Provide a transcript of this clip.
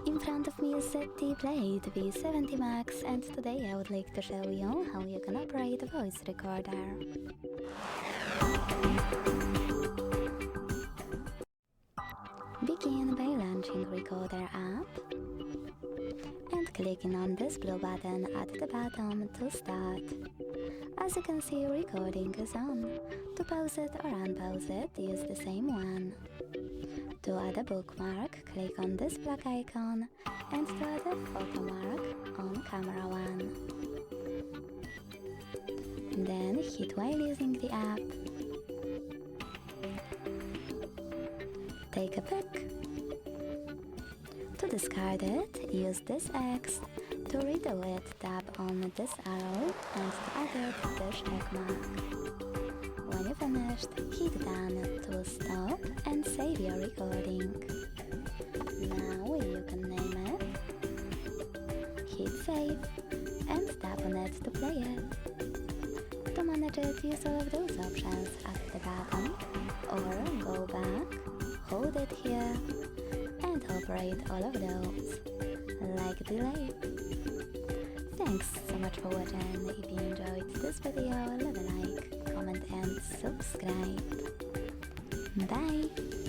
In front of me is ZTE Blade V70 Max, and today I would like to show you how you can operate a voice recorder. Begin by launching Recorder app and clicking on this blue button at the bottom to start. As you can see, recording is on. To pause it or unpause it, use the same one. To add a bookmark, click on this black icon, and to add a photo mark on camera 1. Then hit while using the app. Take a pic. To discard it, use this X. To redo it, tap on this arrow and to edit this checkmark. When you're finished, hit done to stop and save your recording. Now you can name it, hit save and tap on it to play it. To manage it, use all of those options at the bottom, or go back, hold it here and operate all of those, like delay. Thanks so much for watching. If you enjoyed this video, leave a like, comment and subscribe. Bye!